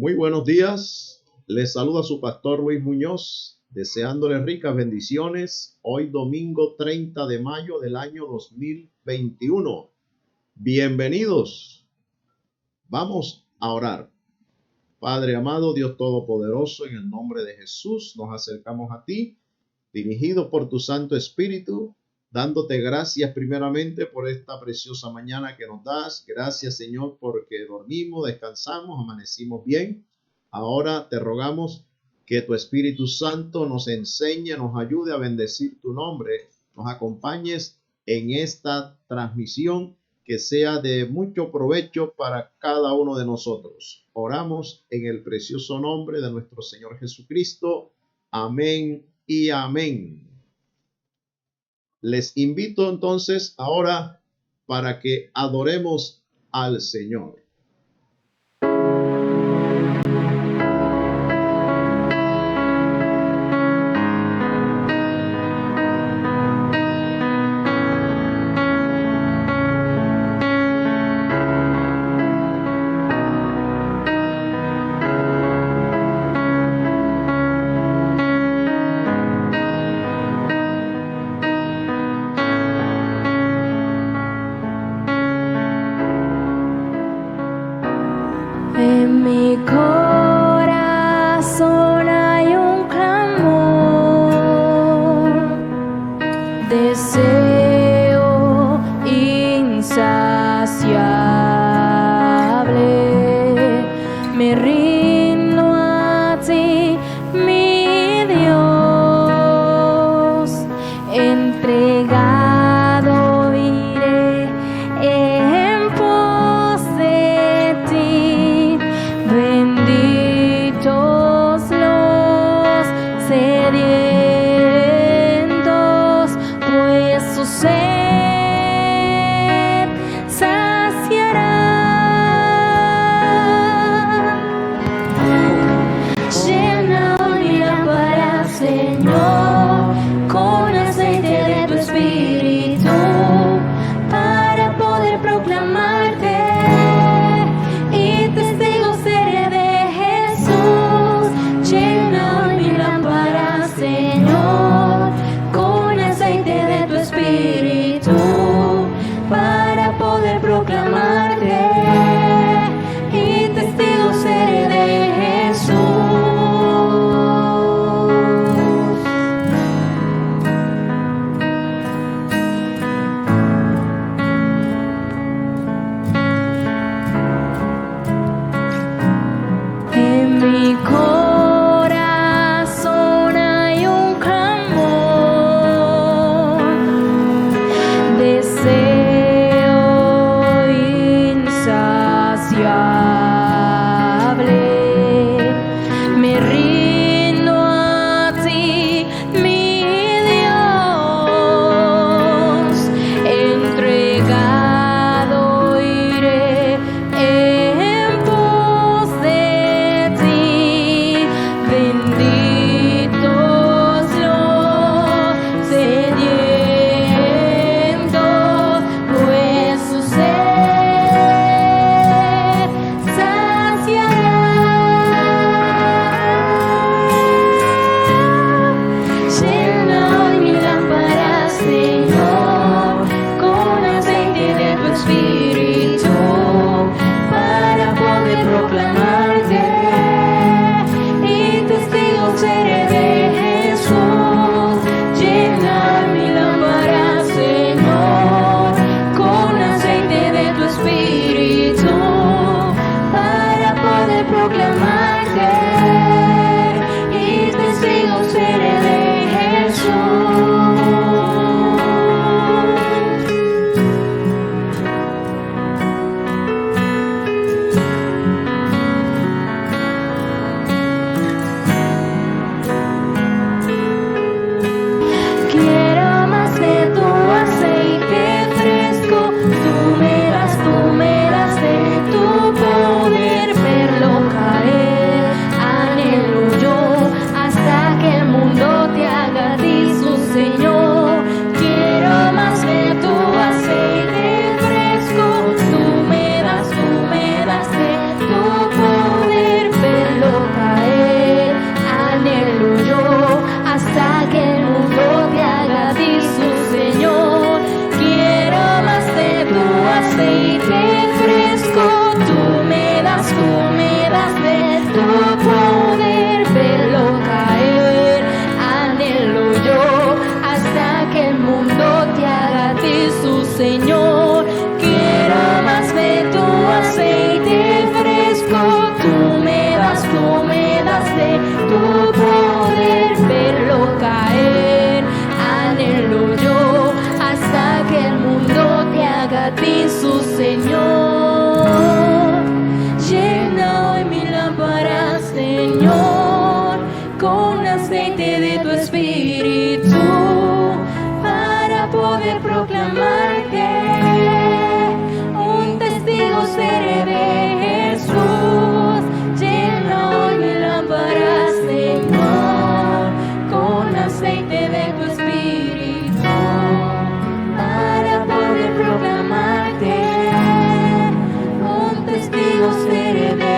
Muy buenos días, les saluda su pastor Luis Muñoz, deseándoles ricas bendiciones hoy domingo 30 de mayo del año 2021. Bienvenidos, vamos a orar. Padre amado, Dios Todopoderoso, en el nombre de Jesús nos acercamos a ti, dirigidos por tu Santo Espíritu, dándote gracias primeramente por esta preciosa mañana que nos das. Gracias, Señor, porque dormimos, descansamos, amanecimos bien. Ahora te rogamos que tu Espíritu Santo nos enseñe, nos ayude a bendecir tu nombre, nos acompañes en esta transmisión, que sea de mucho provecho para cada uno de nosotros. Oramos en el precioso nombre de nuestro Señor Jesucristo. Amén y amén. Les invito entonces ahora para que adoremos al Señor. En mi corazón hay un clamor, deseo insaciable, me rindo a ti, mi Dios, entregado iré en pos de ti. Benditos los sedientos, pues su sed saciará. Llena mi lámpara, Señor, con aceite de tu Espíritu, para poder proclamarte. Señor, con aceite de tu Espíritu, para poder proclamarte, y testigo seré de Jesús. espíritu para poder proclamarte. Un testigo seré de Jesús, llena hoy mi lámpara, Señor, con aceite de tu espíritu para poder proclamarte. Un testigo seré de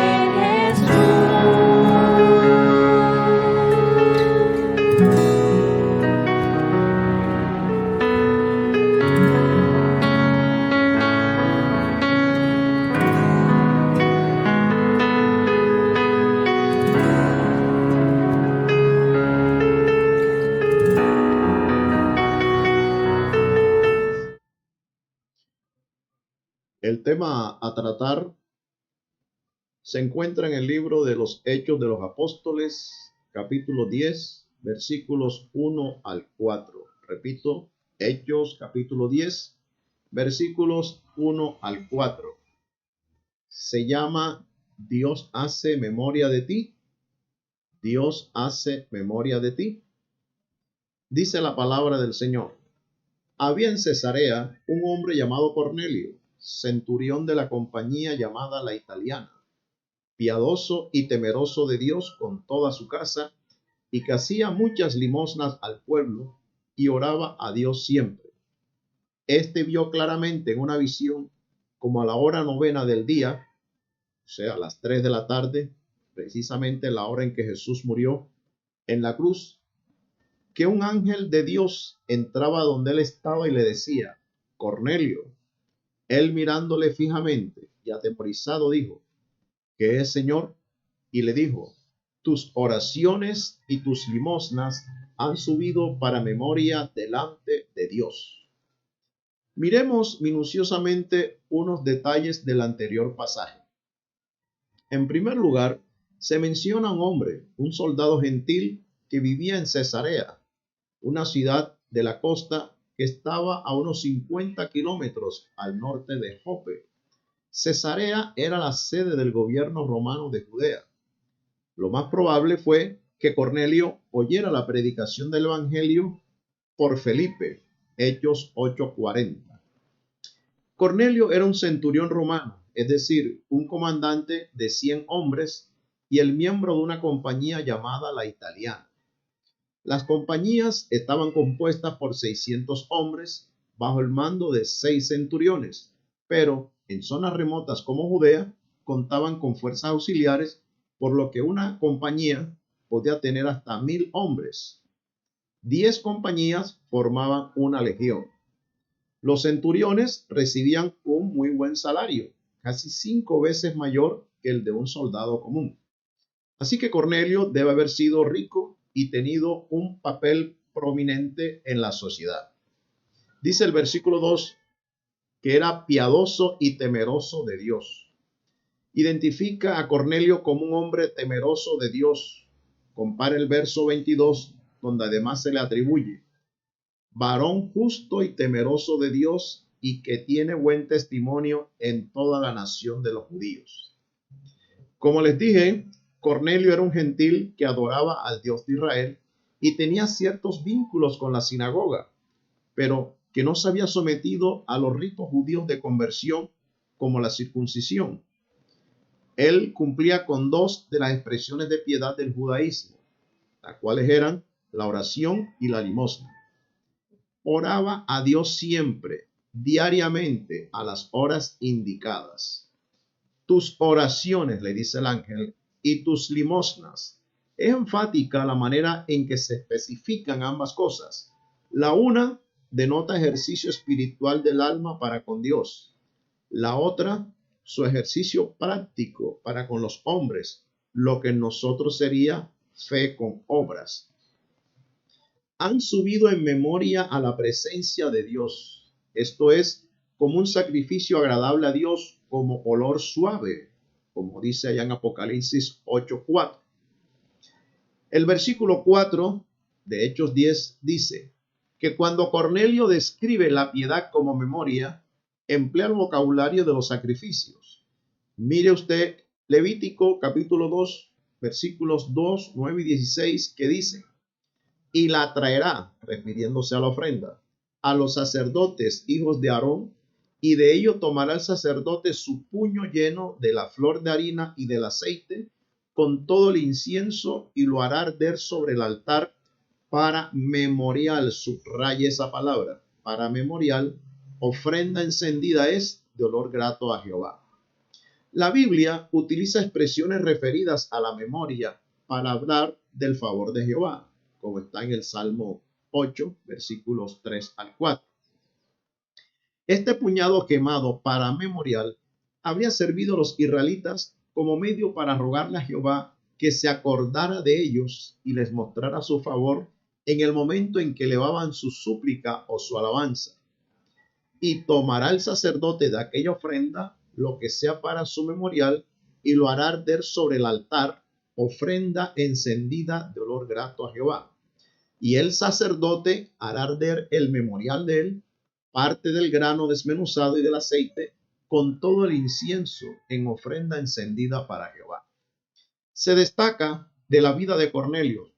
El tema a tratar se encuentra en el libro de los Hechos de los Apóstoles, capítulo 10, versículos 1 al 4. Repito, Hechos capítulo 10, versículos 1 al 4. Se llama Dios hace memoria de ti. Dios hace memoria de ti. Dice la palabra del Señor. Había en Cesarea un hombre llamado Cornelio, centurión de la compañía llamada la Italiana, piadoso y temeroso de Dios con toda su casa, y que hacía muchas limosnas al pueblo y oraba a Dios siempre. Este vio claramente en una visión, como a la hora 9 del día, o sea, a las 3 de la tarde, precisamente la hora en que Jesús murió en la cruz, que un ángel de Dios entraba donde él estaba y le decía: Cornelio. Él mirándole fijamente y atemorizado dijo: ¿Qué es, Señor? Y le dijo: tus oraciones y tus limosnas han subido para memoria delante de Dios. Miremos minuciosamente unos detalles del anterior pasaje. En primer lugar, se menciona un hombre, un soldado gentil que vivía en Cesarea, una ciudad de la costa que estaba a unos 50 kilómetros al norte de Jope. Cesarea era la sede del gobierno romano de Judea. Lo más probable fue que Cornelio oyera la predicación del evangelio por Felipe, Hechos 8:40. Cornelio era un centurión romano, es decir, un comandante de 100 hombres y el miembro de una compañía llamada la Italiana. Las compañías estaban compuestas por 600 hombres bajo el mando de 6 centuriones, pero en zonas remotas como Judea contaban con fuerzas auxiliares, por lo que una compañía podía tener hasta 1000 hombres. 10 compañías formaban una legión. Los centuriones recibían un muy buen salario, casi 5 veces mayor que el de un soldado común. Así que Cornelio debe haber sido rico y tenido un papel prominente en la sociedad. Dice el versículo 2 que era piadoso y temeroso de Dios. Identifica a Cornelio como un hombre temeroso de Dios. Compara el verso 22, donde además se le atribuye: varón justo y temeroso de Dios y que tiene buen testimonio en toda la nación de los judíos. Como les dije, Cornelio era un gentil que adoraba al Dios de Israel y tenía ciertos vínculos con la sinagoga, pero que no se había sometido a los ritos judíos de conversión como la circuncisión. Él cumplía con 2 de las expresiones de piedad del judaísmo, las cuales eran la oración y la limosna. Oraba a Dios siempre, diariamente, a las horas indicadas. Tus oraciones, le dice el ángel, y tus limosnas. Es enfática la manera en que se especifican ambas cosas. La una denota ejercicio espiritual del alma para con Dios. La otra, su ejercicio práctico para con los hombres, lo que en nosotros sería fe con obras. Han subido en memoria a la presencia de Dios. Esto es, como un sacrificio agradable a Dios, como olor suave, como dice allá en Apocalipsis 8:4. El versículo 4 de Hechos 10 dice que cuando Cornelio describe la piedad como memoria, emplea el vocabulario de los sacrificios. Mire usted Levítico capítulo 2, versículos 2, 9 y 16, que dice: y la traerá, refiriéndose a la ofrenda, a los sacerdotes, hijos de Aarón, y de ello tomará el sacerdote su puño lleno de la flor de harina y del aceite, con todo el incienso, y lo hará arder sobre el altar para memorial. Subraye esa palabra, para memorial. Ofrenda encendida es de olor grato a Jehová. La Biblia utiliza expresiones referidas a la memoria para hablar del favor de Jehová, como está en el Salmo 8, versículos 3 al 4. Este puñado quemado para memorial habría servido a los israelitas como medio para rogarle a Jehová que se acordara de ellos y les mostrara su favor en el momento en que elevaban su súplica o su alabanza. Y tomará el sacerdote de aquella ofrenda lo que sea para su memorial y lo hará arder sobre el altar, ofrenda encendida de olor grato a Jehová. Y el sacerdote hará arder el memorial de él, parte del grano desmenuzado y del aceite, con todo el incienso en ofrenda encendida para Jehová. Se destaca de la vida de Cornelio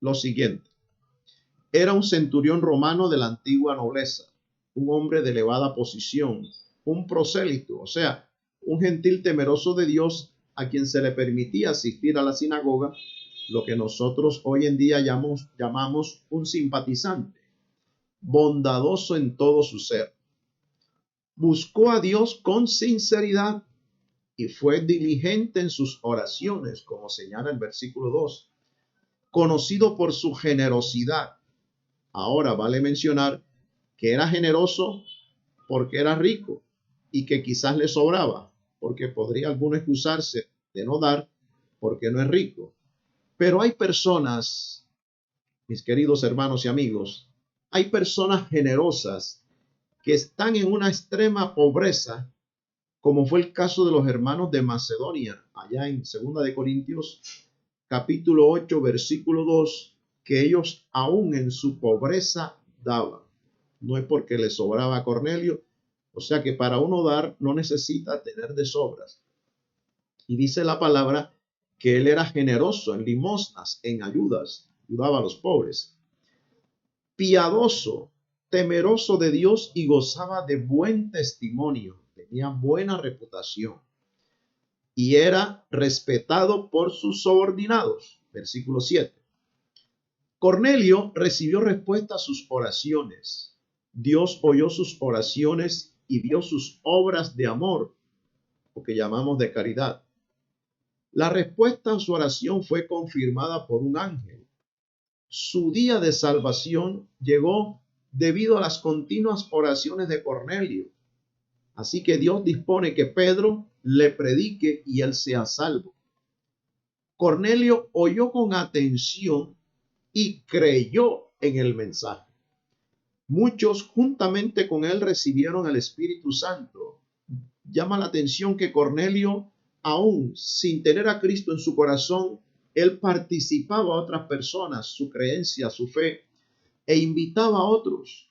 lo siguiente. Era un centurión romano de la antigua nobleza, un hombre de elevada posición, un prosélito, o sea, un gentil temeroso de Dios a quien se le permitía asistir a la sinagoga, lo que nosotros hoy en día llamamos un simpatizante, bondadoso en todo su ser. Buscó a Dios con sinceridad y fue diligente en sus oraciones, como señala el versículo 2, conocido por su generosidad. Ahora vale mencionar que era generoso porque era rico y que quizás le sobraba, porque podría alguno excusarse de no dar porque no es rico. Pero hay personas, mis queridos hermanos y amigos, hay personas generosas que están en una extrema pobreza, como fue el caso de los hermanos de Macedonia, allá en 2 de Corintios, capítulo 8, versículo 2, que ellos aún en su pobreza daban. No es porque le sobraba a Cornelio, o sea que para uno dar no necesita tener de sobras. Y dice la palabra que él era generoso en limosnas, en ayudas, ayudaba a los pobres. Piadoso, temeroso de Dios y gozaba de buen testimonio, tenía buena reputación y era respetado por sus subordinados. Versículo 7. Cornelio recibió respuesta a sus oraciones. Dios oyó sus oraciones y vio sus obras de amor, lo que llamamos de caridad. La respuesta a su oración fue confirmada por un ángel. Su día de salvación llegó debido a las continuas oraciones de Cornelio. Así que Dios dispone que Pedro le predique y él sea salvo. Cornelio oyó con atención y creyó en el mensaje. Muchos juntamente con él recibieron el Espíritu Santo. Llama la atención que Cornelio, aún sin tener a Cristo en su corazón, él participaba a otras personas, su creencia, su fe, e invitaba a otros.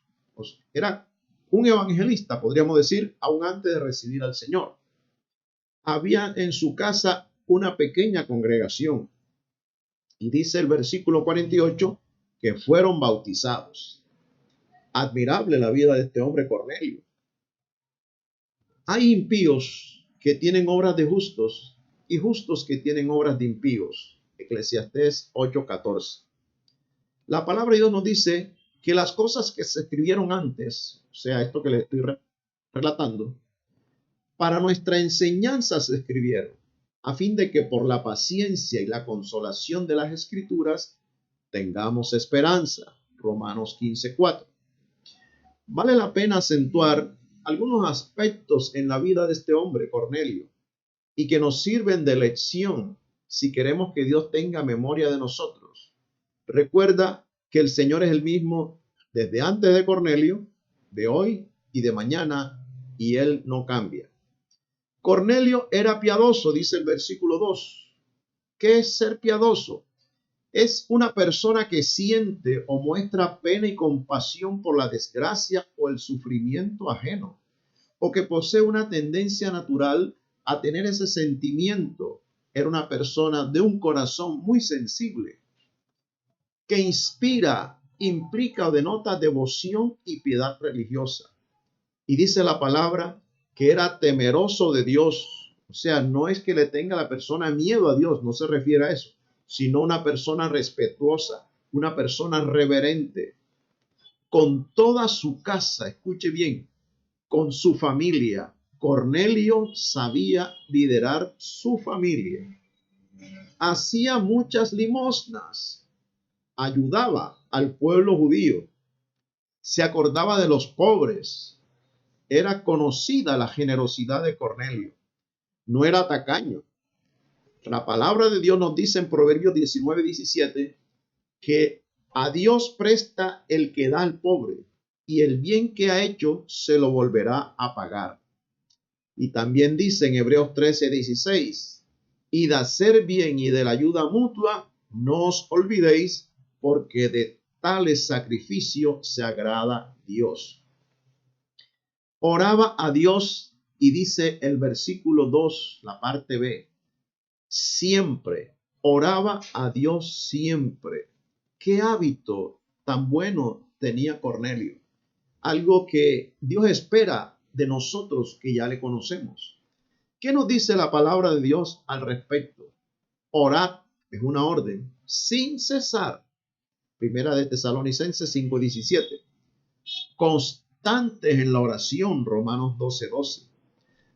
Era un evangelista, podríamos decir, aún antes de recibir al Señor. Había en su casa una pequeña congregación. Y dice el versículo 48 que fueron bautizados. Admirable la vida de este hombre Cornelio. Hay impíos que tienen obras de justos y justos que tienen obras de impíos. Eclesiastés 8:14. La palabra de Dios nos dice que las cosas que se escribieron antes, o sea, esto que le estoy relatando, para nuestra enseñanza se escribieron, a fin de que por la paciencia y la consolación de las Escrituras tengamos esperanza. Romanos 15:4. Vale la pena acentuar algunos aspectos en la vida de este hombre, Cornelio, y que nos sirven de lección si queremos que Dios tenga memoria de nosotros. Recuerda que el Señor es el mismo desde antes de Cornelio, de hoy y de mañana, y Él no cambia. Cornelio era piadoso, dice el versículo 2. ¿Qué es ser piadoso? Es una persona que siente o muestra pena y compasión por la desgracia o el sufrimiento ajeno, o que posee una tendencia natural a tener ese sentimiento. Era una persona de un corazón muy sensible. que inspira, implica o denota devoción y piedad religiosa. Y dice la palabra que era temeroso de Dios. O sea, no es que le tenga la persona miedo a Dios, no se refiere a eso, sino una persona respetuosa, una persona reverente, con toda su casa, escuche bien, con su familia. Cornelio sabía liderar su familia. Hacía muchas limosnas, ayudaba al pueblo judío, se acordaba de los pobres. Era conocida la generosidad de Cornelio. No era tacaño. La palabra de Dios nos dice en Proverbios 19:17 que a Dios presta el que da al pobre, y el bien que ha hecho se lo volverá a pagar. Y también dice en Hebreos 13:16, y de hacer bien y de la ayuda mutua, no os olvidéis, porque de tales sacrificios se agrada Dios. Oraba a Dios y dice el versículo 2, la parte B, siempre, oraba a Dios siempre. ¿Qué hábito tan bueno tenía Cornelio? Algo que Dios espera de nosotros que ya le conocemos. ¿Qué nos dice la palabra de Dios al respecto? Orad es una orden sin cesar. Primera de Tesalonicenses 5:17. Constantes en la oración, Romanos 12:12.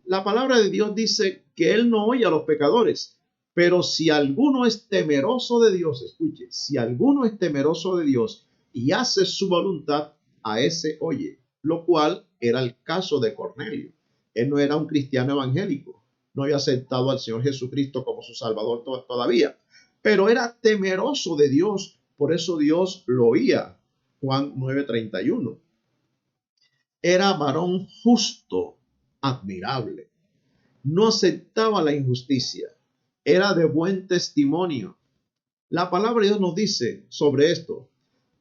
La palabra de Dios dice que Él no oye a los pecadores, pero si alguno es temeroso de Dios, escuche, si alguno es temeroso de Dios y hace su voluntad, a ese oye, lo cual era el caso de Cornelio. Él no era un cristiano evangélico, no había aceptado al Señor Jesucristo como su Salvador todavía, pero era temeroso de Dios, por eso Dios lo oía. Juan 9:31. Era varón justo, admirable. No aceptaba la injusticia. Era de buen testimonio. La palabra de Dios nos dice sobre esto.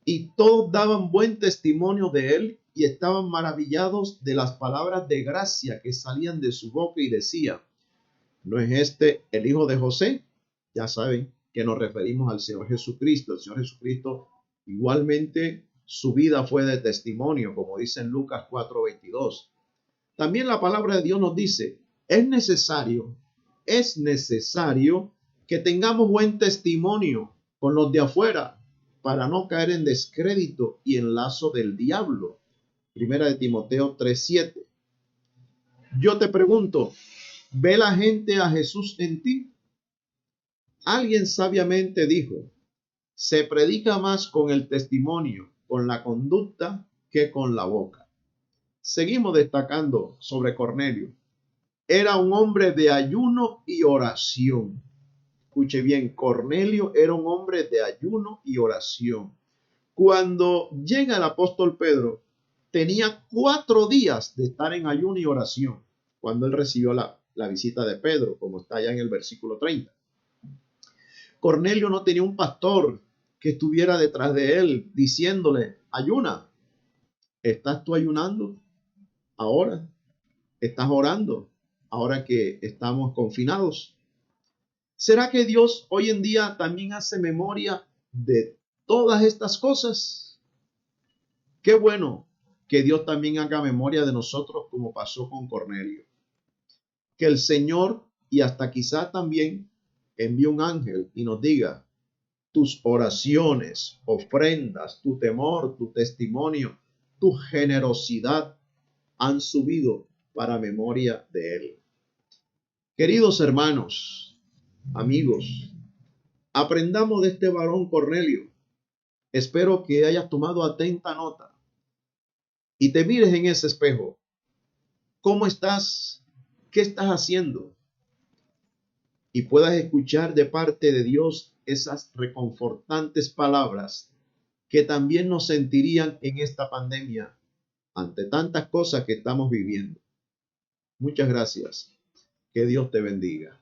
Y todos daban buen testimonio de él y estaban maravillados de las palabras de gracia que salían de su boca y decía, ¿no es este el hijo de José? Ya saben que nos referimos al Señor Jesucristo. El Señor Jesucristo igualmente su vida fue de testimonio, como dice en Lucas 4:22. También la palabra de Dios nos dice, es necesario que tengamos buen testimonio con los de afuera para no caer en descrédito y en lazo del diablo. Primera de Timoteo 3:7. Yo te pregunto, ¿ve la gente a Jesús en ti? Alguien sabiamente dijo, se predica más con el testimonio, con la conducta, que con la boca. Seguimos destacando sobre Cornelio. Era un hombre de ayuno y oración. Escuche bien, Cornelio era un hombre de ayuno y oración. Cuando llega el apóstol Pedro, tenía 4 días de estar en ayuno y oración cuando él recibió la visita de Pedro, como está allá en el versículo 30. Cornelio no tenía un pastor que estuviera detrás de él diciéndole, ayuna. ¿Estás tú ayunando ahora? ¿Estás orando ahora que estamos confinados? ¿Será que Dios hoy en día también hace memoria de todas estas cosas? Qué bueno que Dios también haga memoria de nosotros como pasó con Cornelio. Que el Señor, y hasta quizá también, envíe un ángel y nos diga, tus oraciones, ofrendas, tu temor, tu testimonio, tu generosidad han subido para memoria de Él. Queridos hermanos, amigos, aprendamos de este varón Cornelio. Espero que hayas tomado atenta nota y te mires en ese espejo. ¿Cómo estás? ¿Qué estás haciendo? Y puedas escuchar de parte de Dios esas reconfortantes palabras que también nos sentirían en esta pandemia ante tantas cosas que estamos viviendo. Muchas gracias. Que Dios te bendiga.